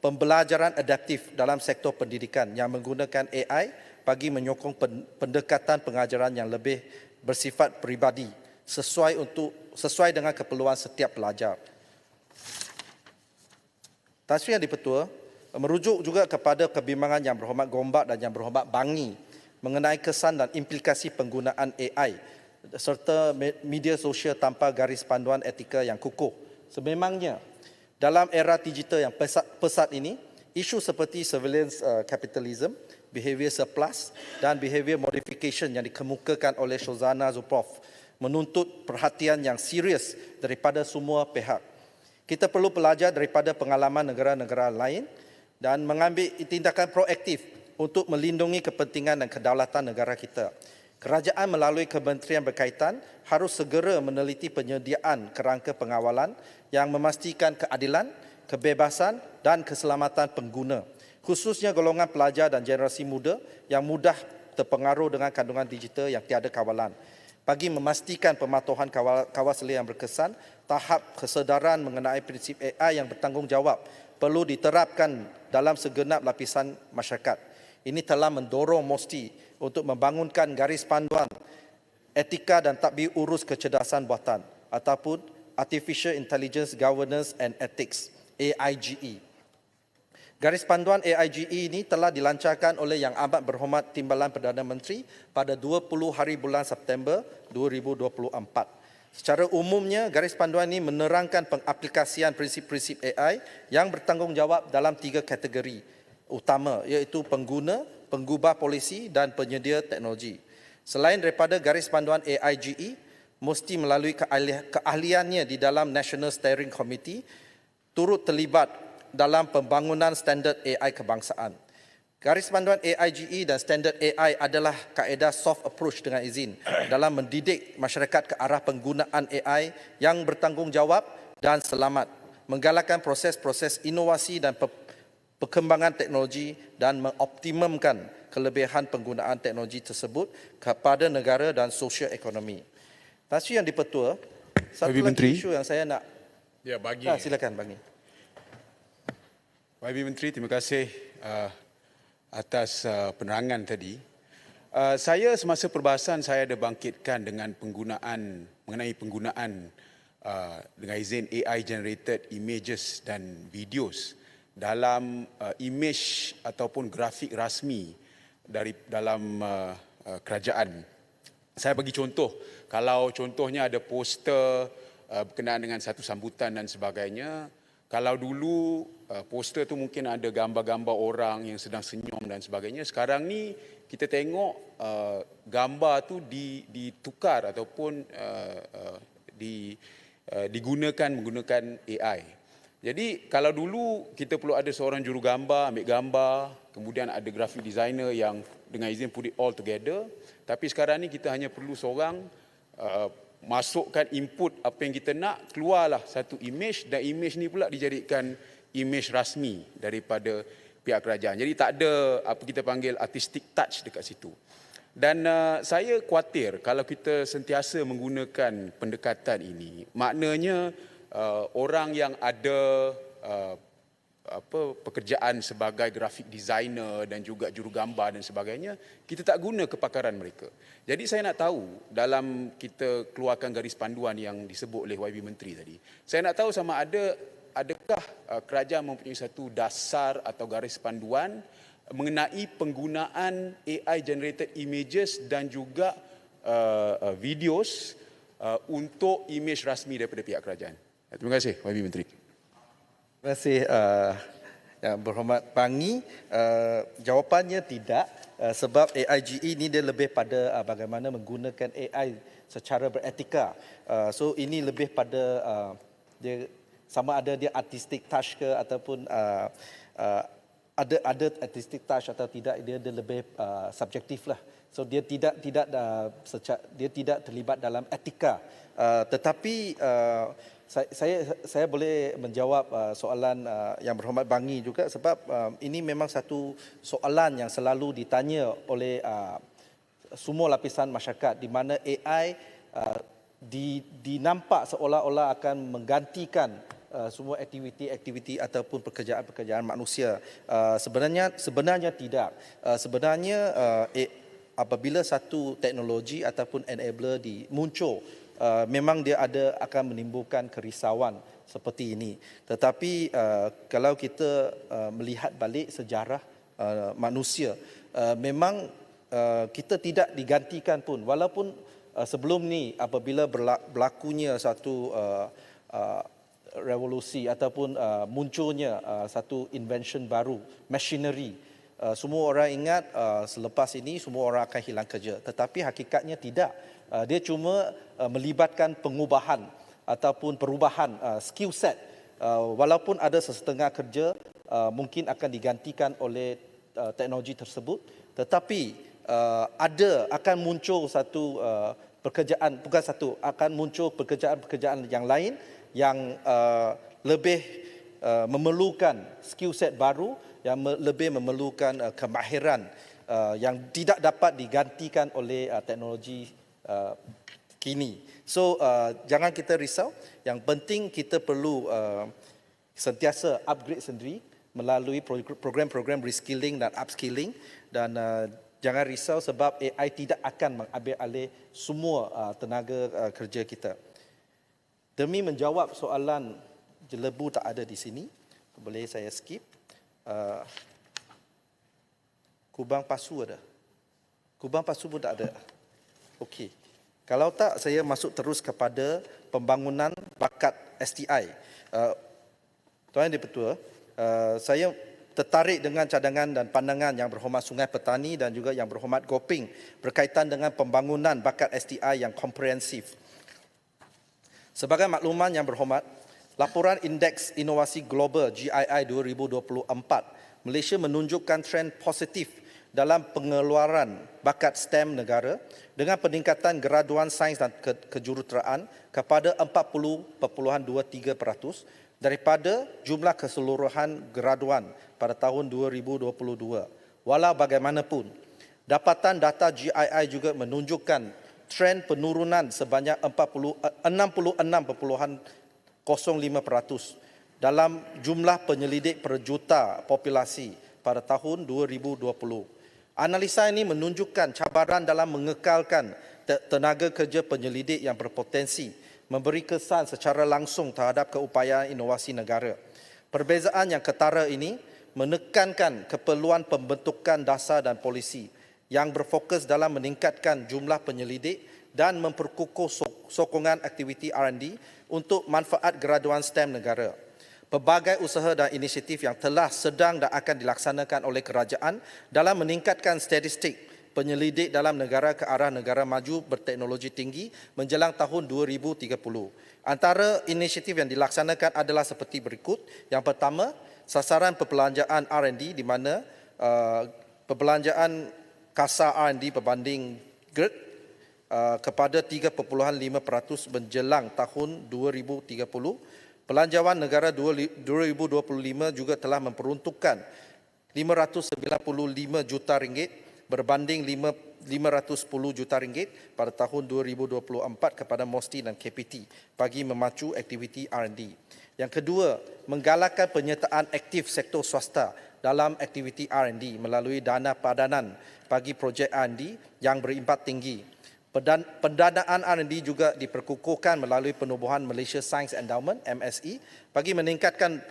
pembelajaran adaptif dalam sektor pendidikan yang menggunakan AI bagi menyokong pendekatan pengajaran yang lebih bersifat peribadi sesuai dengan keperluan setiap pelajar. Tan Sri Yang di-Pertua, Merujuk juga kepada kebimbangan Yang Berhormat Gombak dan Yang Berhormat Bangi mengenai kesan dan implikasi penggunaan AI serta media sosial tanpa garis panduan etika yang kukuh. Sememangnya, dalam era digital yang pesat ini, isu seperti surveillance capitalism, behavior surplus dan behavior modification yang dikemukakan oleh Shozana Zupoff menuntut perhatian yang serius daripada semua pihak. Kita perlu belajar daripada pengalaman negara-negara lain dan mengambil tindakan proaktif untuk melindungi kepentingan dan kedaulatan negara kita. Kerajaan melalui kementerian berkaitan harus segera meneliti penyediaan kerangka pengawalan yang memastikan keadilan, kebebasan dan keselamatan pengguna, khususnya golongan pelajar dan generasi muda yang mudah terpengaruh dengan kandungan digital yang tiada kawalan. Bagi memastikan pematuhan kawal selia yang berkesan, tahap kesedaran mengenai prinsip AI yang bertanggungjawab perlu diterapkan dalam segenap lapisan masyarakat. Ini telah mendorong MOSTI untuk membangunkan garis panduan etika dan tadbir urus kecerdasan buatan ataupun Artificial Intelligence Governance and Ethics, AIGE. Garis panduan AIGE ini telah dilancarkan oleh Yang Amat Berhormat Timbalan Perdana Menteri pada 20 hari bulan September 2024. Secara umumnya, garis panduan ini menerangkan pengaplikasian prinsip-prinsip AI yang bertanggungjawab dalam 3 kategori utama, iaitu pengguna, penggubah polisi dan penyedia teknologi. Selain daripada garis panduan AIGE, MOSTI melalui keahliannya di dalam National Steering Committee turut terlibat dalam pembangunan standard AI kebangsaan. Garis panduan AIGE dan standard AI adalah kaedah soft approach dengan izin dalam mendidik masyarakat ke arah penggunaan AI yang bertanggungjawab dan selamat, menggalakkan proses-proses inovasi dan perkembangan teknologi dan mengoptimumkan kelebihan penggunaan teknologi tersebut kepada negara dan sosial ekonomi. Tan Sri Yang di-Pertua, satu lagi isu yang saya nak Ya, bagi. silakan Bangi. YB Menteri, terima kasih atas penerangan tadi. Saya semasa perbahasan saya ada bangkitkan dengan mengenai penggunaan dengan izin AI generated images dan videos dalam image ataupun grafik rasmi dalam kerajaan. Saya bagi contoh, kalau contohnya ada poster berkenaan dengan satu sambutan dan sebagainya, kalau dulu poster tu mungkin ada gambar-gambar orang yang sedang senyum dan sebagainya, sekarang ni kita tengok gambar tu ditukar ataupun digunakan menggunakan AI. Jadi kalau dulu kita perlu ada seorang jurugambar ambil gambar, kemudian ada graphic designer yang dengan izin put it all together, tapi sekarang ni kita hanya perlu seorang masukkan input apa yang kita nak, keluarlah satu image dan image ni pula dijadikan image rasmi daripada pihak kerajaan. Jadi tak ada apa kita panggil artistic touch dekat situ. Dan saya khawatir kalau kita sentiasa menggunakan pendekatan ini, maknanya orang yang ada pekerjaan sebagai graphic designer dan juga jurugambar dan sebagainya, kita tak guna kepakaran mereka. Jadi saya nak tahu dalam kita keluarkan garis panduan yang disebut oleh YB Menteri tadi, saya nak tahu sama adakah kerajaan mempunyai satu dasar atau garis panduan mengenai penggunaan AI generated images dan juga videos untuk image rasmi daripada pihak kerajaan. Terima kasih YB Menteri. Terima kasih Yang Berhormat Bangi. Jawapannya tidak, sebab AIGE ini dia lebih pada bagaimana menggunakan AI secara beretika. So ini lebih pada dia sama ada dia artistic touch ke ataupun ada artistic touch atau tidak, dia lebih subjektif lah. So dia tidak terlibat dalam etika. Tetapi saya boleh menjawab soalan Yang Berhormat Bangi juga, sebab ini memang satu soalan yang selalu ditanya oleh semua lapisan masyarakat, di mana AI dinampak seolah-olah akan menggantikan semua aktiviti ataupun pekerjaan-pekerjaan manusia. Sebenarnya tidak. Sebenarnya apabila satu teknologi ataupun enabler muncul memang dia akan menimbulkan kerisauan seperti ini. Tetapi kalau kita melihat balik sejarah manusia, memang kita tidak digantikan pun, walaupun sebelum ni apabila berlakunya satu revolusi ataupun munculnya satu invention baru, machinery, semua orang ingat selepas ini semua orang akan hilang kerja. Tetapi hakikatnya tidak. Dia cuma melibatkan pengubahan ataupun perubahan skill set. Walaupun ada sesetengah kerja mungkin akan digantikan oleh teknologi tersebut, tetapi akan muncul satu pekerjaan, bukan satu, akan muncul pekerjaan-pekerjaan yang lain yang lebih memerlukan skill set baru, yang lebih memerlukan kemahiran yang tidak dapat digantikan oleh teknologi kini. So jangan kita risau, yang penting kita perlu sentiasa upgrade sendiri melalui program-program reskilling dan upskilling, dan jangan risau sebab AI tidak akan mengambil alih semua tenaga kerja kita. Demi menjawab soalan jelebu tak ada di sini, boleh saya skip. Kubang pasu ada? Kubang pasu pun tak ada. Okey. Kalau tak, saya masuk terus kepada pembangunan bakat STI. Tuan Yang Di-Pertua, saya tertarik dengan cadangan dan pandangan Yang Berhormat Sungai Petani dan juga Yang Berhormat Goping berkaitan dengan pembangunan bakat STI yang komprehensif. Sebagai makluman Yang Berhormat, laporan Indeks Inovasi Global GII 2024, Malaysia menunjukkan trend positif dalam pengeluaran bakat STEM negara dengan peningkatan graduan sains dan kejuruteraan kepada 40.23% daripada jumlah keseluruhan graduan pada tahun 2022. Walau bagaimanapun, dapatan data GII juga menunjukkan trend penurunan sebanyak 66.05% dalam jumlah penyelidik per juta populasi pada tahun 2020. Analisa ini menunjukkan cabaran dalam mengekalkan tenaga kerja penyelidik yang berpotensi memberi kesan secara langsung terhadap keupayaan inovasi negara. Perbezaan yang ketara ini menekankan keperluan pembentukan dasar dan polisi yang berfokus dalam meningkatkan jumlah penyelidik dan memperkukuh sokongan aktiviti R&D untuk manfaat graduan STEM negara. Pelbagai usaha dan inisiatif yang telah, sedang dan akan dilaksanakan oleh kerajaan dalam meningkatkan statistik penyelidik dalam negara ke arah negara maju berteknologi tinggi menjelang tahun 2030. Antara inisiatif yang dilaksanakan adalah seperti berikut. Yang pertama, sasaran perbelanjaan R&D di mana perbelanjaan kasar R&D berbanding GERD kepada 3.5% menjelang tahun 2030. Belanjawan negara 2025 juga telah memperuntukkan 595 juta ringgit berbanding 510 juta ringgit pada tahun 2024 kepada MOSTI dan KPT bagi memacu aktiviti R&D. Yang kedua, menggalakkan penyertaan aktif sektor swasta dalam aktiviti R&D melalui dana padanan bagi projek R&D yang berimpak tinggi. Pendanaan R&D juga diperkukuhkan melalui penubuhan Malaysia Science Endowment MSE bagi meningkatkan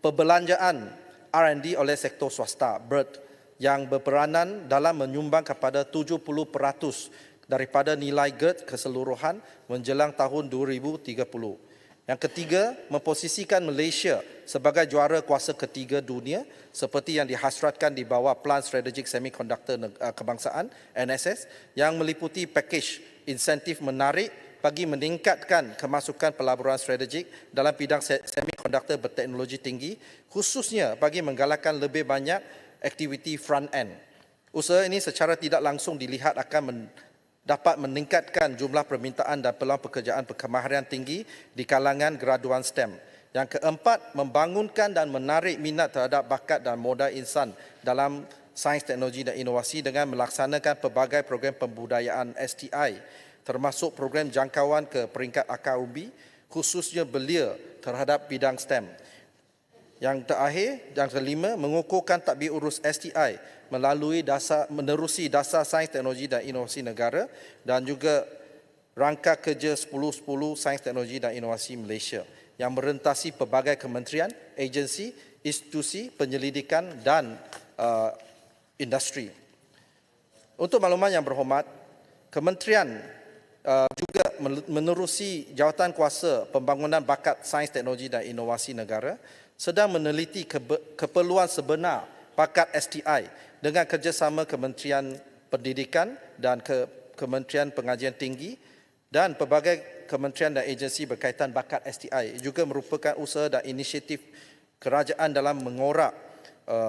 perbelanjaan R&D oleh sektor swasta BERT yang berperanan dalam menyumbang kepada 70% daripada nilai GERD keseluruhan menjelang tahun 2030. Yang ketiga, memposisikan Malaysia sebagai juara kuasa ketiga dunia seperti yang dihasratkan di bawah Plan Strategik Semiconductor Kebangsaan NSS yang meliputi pakej insentif menarik bagi meningkatkan kemasukan pelaburan strategik dalam bidang semiconductor berteknologi tinggi, khususnya bagi menggalakkan lebih banyak aktiviti front end. Usaha ini secara tidak langsung dilihat akan dapat meningkatkan jumlah permintaan dan peluang pekerjaan berkemahiran tinggi di kalangan graduan STEM. Yang keempat, membangunkan dan menarik minat terhadap bakat dan modal insan dalam sains, teknologi dan inovasi dengan melaksanakan pelbagai program pembudayaan STI, termasuk program jangkauan ke peringkat akar umbi, khususnya belia terhadap bidang STEM. Yang terakhir, yang kelima, mengukuhkan tadbir urus STI menerusi dasar sains, teknologi dan inovasi negara dan juga Rangka Kerja 10-10 Sains Teknologi dan Inovasi Malaysia yang merentasi pelbagai kementerian, agensi, institusi, penyelidikan dan industri. Untuk makluman yang berhormat, kementerian juga menerusi jawatan kuasa pembangunan bakat sains, teknologi dan inovasi negara sedang meneliti keperluan sebenar bakat STI dengan kerjasama Kementerian Pendidikan dan Kementerian Pengajian Tinggi dan pelbagai kementerian dan agensi berkaitan bakat STI juga merupakan usaha dan inisiatif kerajaan dalam mengorak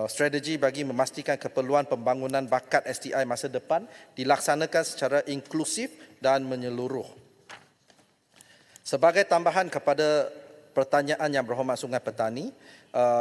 strategi bagi memastikan keperluan pembangunan bakat STI masa depan dilaksanakan secara inklusif dan menyeluruh. Sebagai tambahan kepada pertanyaan yang berhormat Sungai Petani,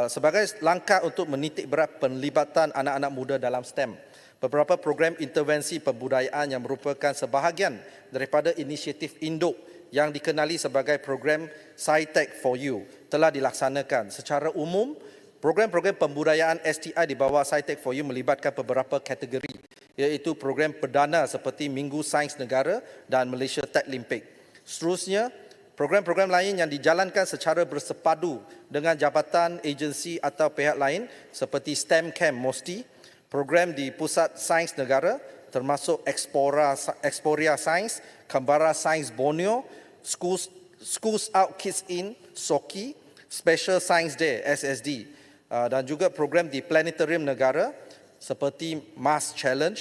sebagai langkah untuk menitik berat penlibatan anak-anak muda dalam STEM, beberapa program intervensi pembudayaan yang merupakan sebahagian daripada inisiatif induk yang dikenali sebagai program SciTech for You telah dilaksanakan. Secara umum, program-program pembudayaan STI di bawah SciTech for You melibatkan beberapa kategori, iaitu program perdana seperti Minggu Sains Negara dan Malaysia Tech Olympic. Seterusnya, program-program lain yang dijalankan secara bersepadu dengan jabatan, agensi atau pihak lain seperti STEM Camp MOSTI, program di Pusat Sains Negara termasuk Exporia Sains, Kembara Sains Borneo, Schools Out Kids In, SOKI, Special Science Day, SSD, dan juga program di Planetarium Negara seperti Mars Challenge,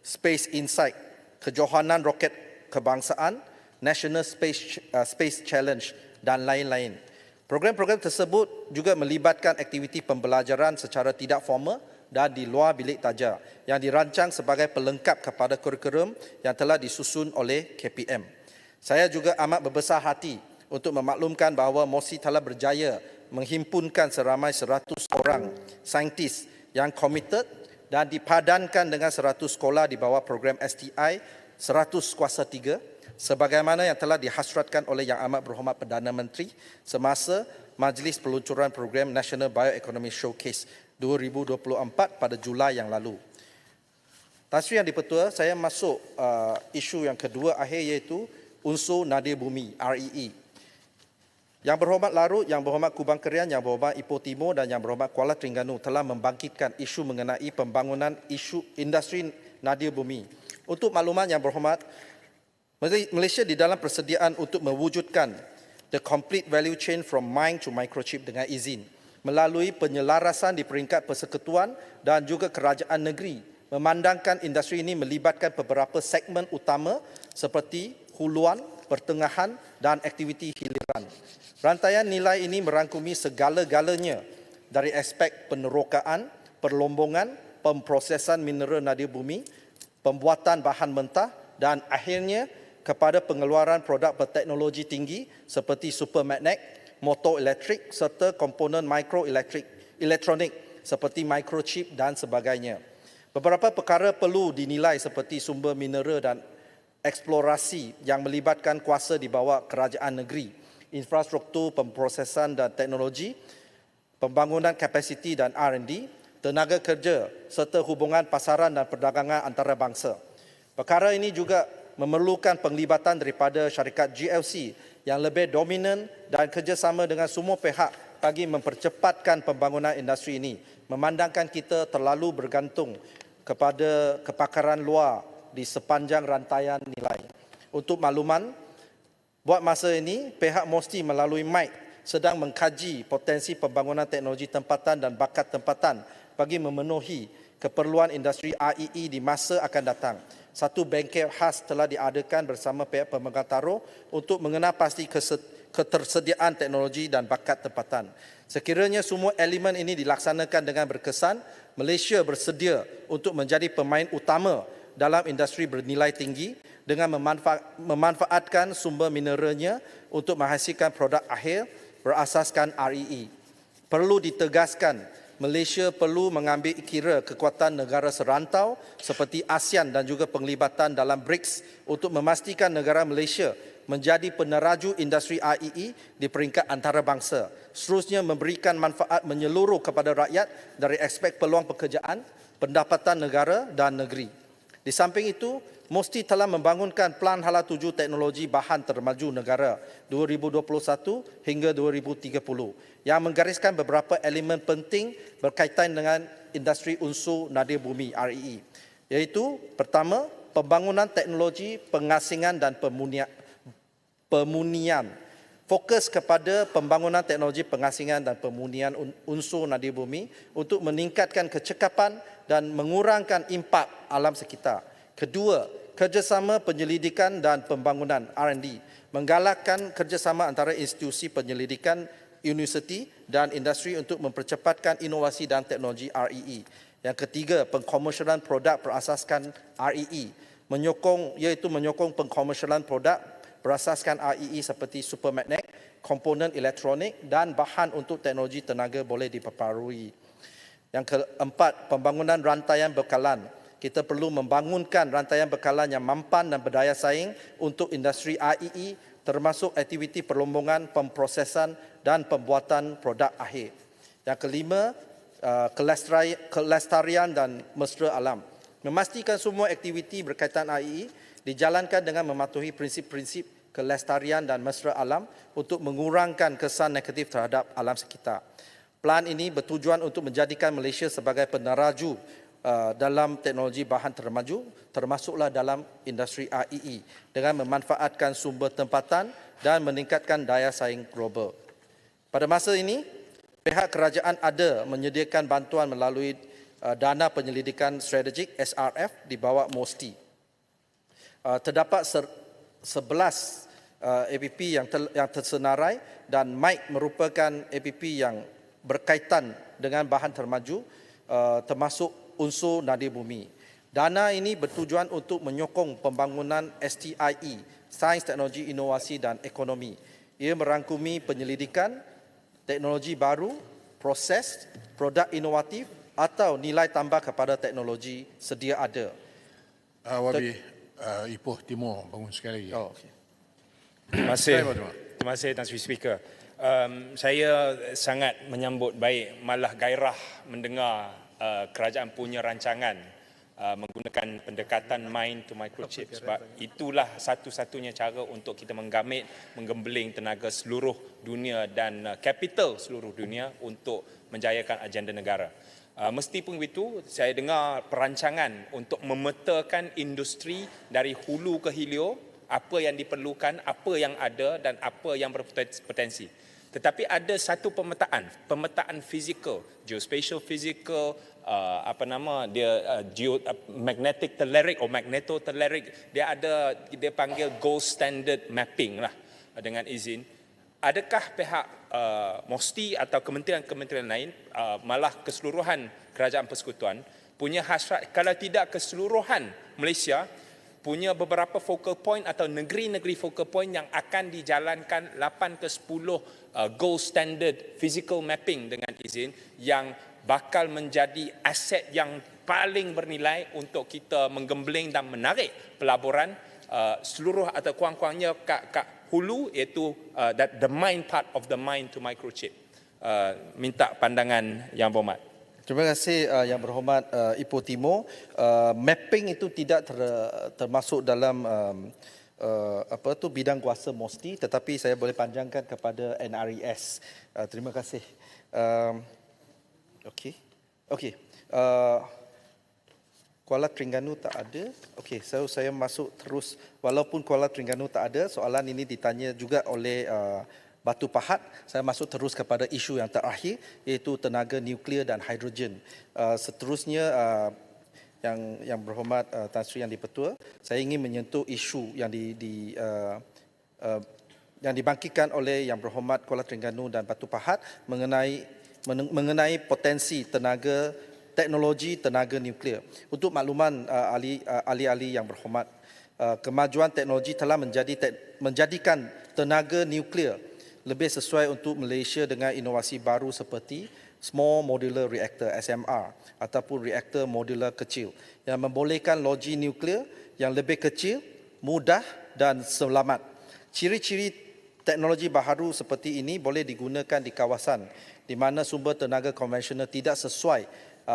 Space Insight, Kejohanan Roket Kebangsaan, National Space Challenge dan lain-lain. Program-program tersebut juga melibatkan aktiviti pembelajaran secara tidak formal dan di luar bilik taja yang dirancang sebagai pelengkap kepada kurikulum yang telah disusun oleh KPM. Saya juga amat berbesar hati untuk memaklumkan bahawa MOSI telah berjaya menghimpunkan seramai 100 orang saintis yang komited dan dipadankan dengan 100 sekolah di bawah program STI 100 kuasa 3 sebagaimana yang telah dihasratkan oleh Yang Amat Berhormat Perdana Menteri semasa Majlis Peluncuran Program National Bioeconomy Showcase 2024 pada Julai yang lalu. Tan Sri Yang di-Pertua, saya masuk isu yang kedua akhir iaitu unsur nadir bumi, REE. Yang berhormat Larut, Yang berhormat Kubang Kerian, Yang berhormat Ipoh Timur dan Yang berhormat Kuala Terengganu telah membangkitkan isu mengenai pembangunan isu industri nadir bumi. Untuk makluman Yang berhormat, Malaysia di dalam persediaan untuk mewujudkan the complete value chain from mine to microchip dengan izin melalui penyelarasan di peringkat persekutuan dan juga kerajaan negeri memandangkan industri ini melibatkan beberapa segmen utama seperti huluan, pertengahan dan aktiviti hiliran. Rantaian nilai ini merangkumi segala-galanya dari aspek penerokaan, perlombongan, pemprosesan mineral nadir bumi, pembuatan bahan mentah dan akhirnya kepada pengeluaran produk berteknologi tinggi seperti supermagnet, motor elektrik serta komponen mikroelektronik seperti microchip dan sebagainya. Beberapa perkara perlu dinilai seperti sumber mineral dan eksplorasi yang melibatkan kuasa di bawah kerajaan negeri, infrastruktur pemprosesan dan teknologi, pembangunan kapasiti dan R&D, tenaga kerja serta hubungan pasaran dan perdagangan antarabangsa. Perkara ini juga memerlukan penglibatan daripada syarikat GLC yang lebih dominan dan kerjasama dengan semua pihak bagi mempercepatkan pembangunan industri ini, memandangkan kita terlalu bergantung kepada kepakaran luar di sepanjang rantaian nilai. Untuk makluman, buat masa ini, pihak MOSTI melalui MIC sedang mengkaji potensi pembangunan teknologi tempatan dan bakat tempatan bagi memenuhi keperluan industri REE di masa akan datang. Satu bengkel khas telah diadakan bersama pihak pemegang taruh untuk mengenal pasti ketersediaan teknologi dan bakat tempatan. Sekiranya semua elemen ini dilaksanakan dengan berkesan, Malaysia bersedia untuk menjadi pemain utama dalam industri bernilai tinggi dengan memanfaatkan sumber mineralnya untuk menghasilkan produk akhir berasaskan REE. Perlu ditegaskan, Malaysia perlu mengambil kira kekuatan negara serantau seperti ASEAN dan juga penglibatan dalam BRICS untuk memastikan negara Malaysia menjadi peneraju industri REE di peringkat antarabangsa. Seterusnya memberikan manfaat menyeluruh kepada rakyat dari aspek peluang pekerjaan, pendapatan negara dan negeri. Di samping itu, MOSTI telah membangunkan Pelan Hala Tuju Teknologi Bahan Termaju Negara 2021 hingga 2030 yang menggariskan beberapa elemen penting berkaitan dengan industri unsur nadir bumi REE, iaitu pertama, pembangunan teknologi pengasingan dan pemunian. Fokus kepada pembangunan teknologi pengasingan dan pemunian unsur nadir bumi untuk meningkatkan kecekapan dan mengurangkan impak alam sekitar. Kedua, kerjasama penyelidikan dan pembangunan R&D, menggalakkan kerjasama antara institusi penyelidikan, universiti dan industri untuk mempercepatkan inovasi dan teknologi REE. Yang ketiga, pengkomersialan produk berasaskan REE, menyokong pengkomersialan produk berasaskan REE seperti supermagnet, komponen elektronik dan bahan untuk teknologi tenaga boleh diperbarui. Yang keempat, pembangunan rantaian bekalan. Kita perlu membangunkan rantaian bekalan yang mampan dan berdaya saing untuk industri REE, termasuk aktiviti perlombongan, pemprosesan dan pembuatan produk akhir. Yang kelima, kelestarian dan mesra alam. Memastikan semua aktiviti berkaitan REE dijalankan dengan mematuhi prinsip-prinsip kelestarian dan mesra alam untuk mengurangkan kesan negatif terhadap alam sekitar. Pelan ini bertujuan untuk menjadikan Malaysia sebagai peneraju dalam teknologi bahan termaju, termasuklah dalam industri REE, dengan memanfaatkan sumber tempatan dan meningkatkan daya saing global. Pada masa ini, pihak kerajaan ada menyediakan bantuan melalui dana penyelidikan strategik SRF di bawah MOSTI. Terdapat 11 APP yang tersenarai dan MIC merupakan APP yang berkaitan dengan bahan termaju, termasuk unsur nadir bumi. Dana ini bertujuan untuk menyokong pembangunan STIE, Sains, Teknologi, Inovasi dan Ekonomi. Ia merangkumi penyelidikan, teknologi baru, proses, produk inovatif atau nilai tambah kepada teknologi sedia ada. Wabi Ipoh Timur bangun sekali lagi. Oh, okay. Terima kasih. Baik, Tuan. Terima kasih Tan Sri Speaker. Saya sangat menyambut baik, malah gairah mendengar kerajaan punya rancangan menggunakan pendekatan mind to microchip, sebab itulah satu-satunya cara untuk kita menggembeling tenaga seluruh dunia dan capital seluruh dunia untuk menjayakan agenda negara. Meskipun begitu, saya dengar perancangan untuk memetakan industri dari hulu ke hilir, apa yang diperlukan, apa yang ada dan apa yang berpotensi. Tetapi ada satu pemetaan fizikal, geospatial physical, magnetic telluric atau magnetotelluric, dia panggil gold standard mapping lah, dengan izin. Adakah pihak MOSTI atau kementerian-kementerian lain, malah keseluruhan kerajaan persekutuan punya hasrat, kalau tidak keseluruhan Malaysia, punya beberapa focal point atau negeri-negeri focal point yang akan dijalankan 8 ke 10 gold standard physical mapping dengan izin, yang bakal menjadi aset yang paling bernilai untuk kita menggembeling dan menarik pelaburan seluruh atau kurang-kurangnya kat hulu, iaitu the mind part of the mind to microchip. Minta pandangan Yang Berhormat. Terima kasih Yang Berhormat Ipoh Timur. Mapping itu tidak termasuk dalam bidang kuasa MOSTI, tetapi saya boleh panjangkan kepada NRES. Terima kasih. Okey. Kuala Terengganu tak ada. Okey, so saya masuk terus. Walaupun Kuala Terengganu tak ada, soalan ini ditanya juga oleh Batu Pahat. Saya masuk terus kepada isu yang terakhir, iaitu tenaga nuklear dan hidrogen. Seterusnya, yang Berhormat Tan Sri Yang di-Pertua, saya ingin menyentuh isu yang dibangkitkan oleh Yang Berhormat Kuala Terengganu dan Batu Pahat mengenai potensi teknologi tenaga nuklear. Untuk makluman ahli-ahli Yang Berhormat, kemajuan teknologi telah menjadikan tenaga nuklear lebih sesuai untuk Malaysia dengan inovasi baru seperti Small Modular Reactor SMR ataupun reaktor modular kecil yang membolehkan loji nuklear yang lebih kecil, mudah dan selamat. Ciri-ciri teknologi baharu seperti ini boleh digunakan di kawasan di mana sumber tenaga konvensional tidak sesuai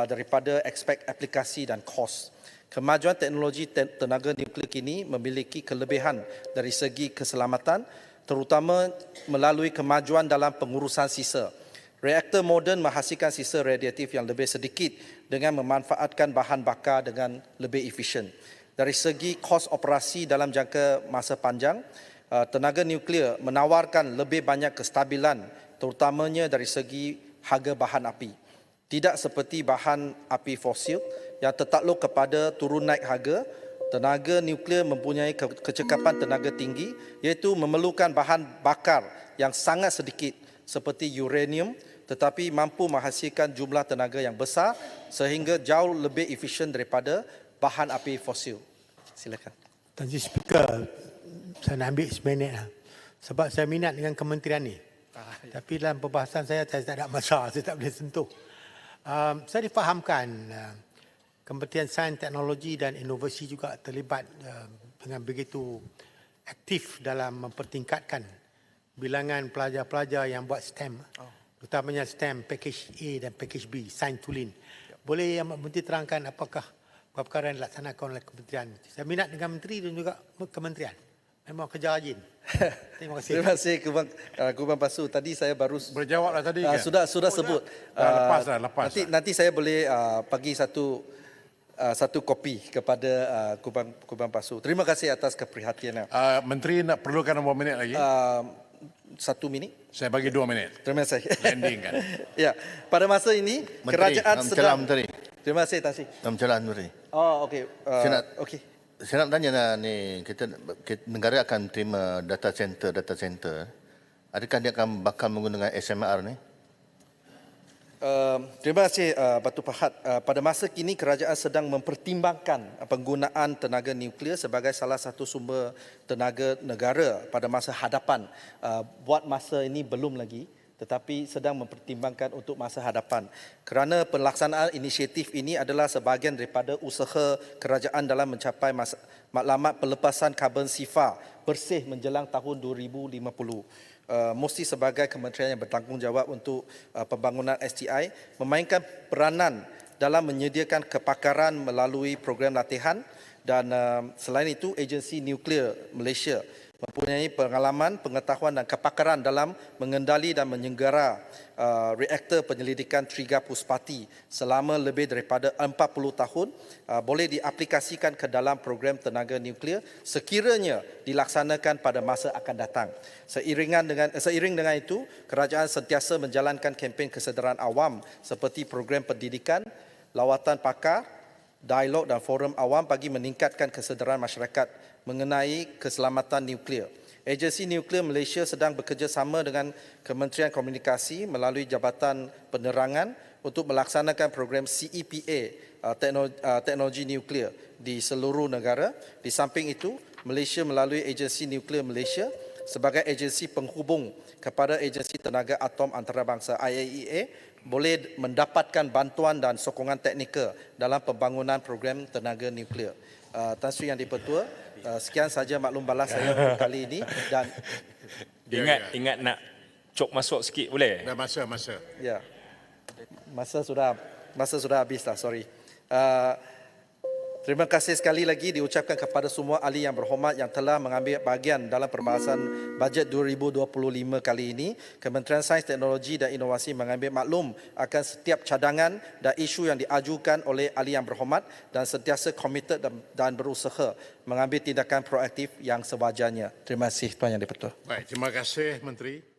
daripada aspek aplikasi dan kos. Kemajuan teknologi tenaga nuklear kini memiliki kelebihan dari segi keselamatan, terutama melalui kemajuan dalam pengurusan sisa. Reaktor moden menghasilkan sisa radiatif yang lebih sedikit dengan memanfaatkan bahan bakar dengan lebih efisien. Dari segi kos operasi dalam jangka masa panjang, tenaga nuklear menawarkan lebih banyak kestabilan, terutamanya dari segi harga bahan api. Tidak seperti bahan api fosil yang tertakluk kepada turun naik harga, tenaga nuklear mempunyai kecekapan tenaga tinggi, iaitu memerlukan bahan bakar yang sangat sedikit seperti uranium, tetapi mampu menghasilkan jumlah tenaga yang besar sehingga jauh lebih efisien daripada bahan api fosil. Silakan. Tuan Cik Speaker, saya nak ambil seminit lah. Sebab saya minat dengan kementerian ni. Tapi dalam perbahasan saya tak ada masalah, saya tak boleh sentuh. Saya difahamkan Kementerian Sains, Teknologi dan Inovasi juga terlibat dengan begitu aktif dalam mempertingkatkan bilangan pelajar-pelajar yang buat STEM. Utamanya STEM Package A dan Package B, Sains Tulen. Boleh yang Menteri terangkan apakah perkara yang dilaksanakan oleh kementerian? Saya minat dengan menteri dan juga kementerian. Memang kerja rajin. Terima kasih. Terima kasih Kubang Pasu. Tadi saya baru Berjawablah tadi kan? sudah sebut. Lepas. Nanti saya boleh bagi satu kopi kepada Kubang Pasu. Terima kasih atas keprihatiannya. Menteri nak perlukan berapa minit lagi? 1 minit. Saya bagi 2 minit. Terima kasih. Landing kan? Ya, pada masa ini Menteri, kerajaan sedang. Menteri. Terima kasih, Tan Sri. Dalam jalan Menteri. Oh, okey. Okey. Saya nak tanya ni, negara akan terima data center. Adakah dia akan bakal menggunakan SMR ni? Terima kasih Batu Pahat. Pada masa kini kerajaan sedang mempertimbangkan penggunaan tenaga nuklear sebagai salah satu sumber tenaga negara pada masa hadapan. Buat masa ini belum lagi, tetapi sedang mempertimbangkan untuk masa hadapan. Kerana pelaksanaan inisiatif ini adalah sebahagian daripada usaha kerajaan dalam mencapai matlamat pelepasan karbon sifar bersih menjelang tahun 2050. Mesti sebagai kementerian yang bertanggungjawab untuk pembangunan STI memainkan peranan dalam menyediakan kepakaran melalui program latihan dan selain itu agensi nuklear Malaysia mempunyai pengalaman, pengetahuan dan kepakaran dalam mengendali dan menyenggara reaktor penyelidikan Triga Puspati selama lebih daripada 40 tahun boleh diaplikasikan ke dalam program tenaga nuklear sekiranya dilaksanakan pada masa akan datang. Seiring dengan itu, kerajaan sentiasa menjalankan kempen kesedaran awam seperti program pendidikan, lawatan pakar, dialog dan forum awam bagi meningkatkan kesedaran masyarakat mengenai keselamatan nuklear. Agensi Nuklear Malaysia sedang bekerjasama dengan Kementerian Komunikasi melalui Jabatan Penerangan untuk melaksanakan program CEPA teknologi nuklear di seluruh negara. Di samping itu, Malaysia melalui Agensi Nuklear Malaysia sebagai agensi penghubung kepada Agensi Tenaga Atom Antarabangsa IAEA boleh mendapatkan bantuan dan sokongan teknikal dalam pembangunan program tenaga nuklear. Tan Sri Yang di-Pertua, sekian saja maklum balas saya untuk kali ini dan Ingat nak cok masuk sikit boleh? Dah masa. ya. Masa sudah habis lah, sorry. Terima kasih sekali lagi diucapkan kepada semua ahli yang berhormat yang telah mengambil bahagian dalam perbahasan bajet 2025 kali ini. Kementerian Sains, Teknologi dan Inovasi mengambil maklum akan setiap cadangan dan isu yang diajukan oleh ahli yang berhormat dan sentiasa komited dan berusaha mengambil tindakan proaktif yang sewajarnya. Terima kasih Tuan Yang di-Pertua. Baik, terima kasih Menteri.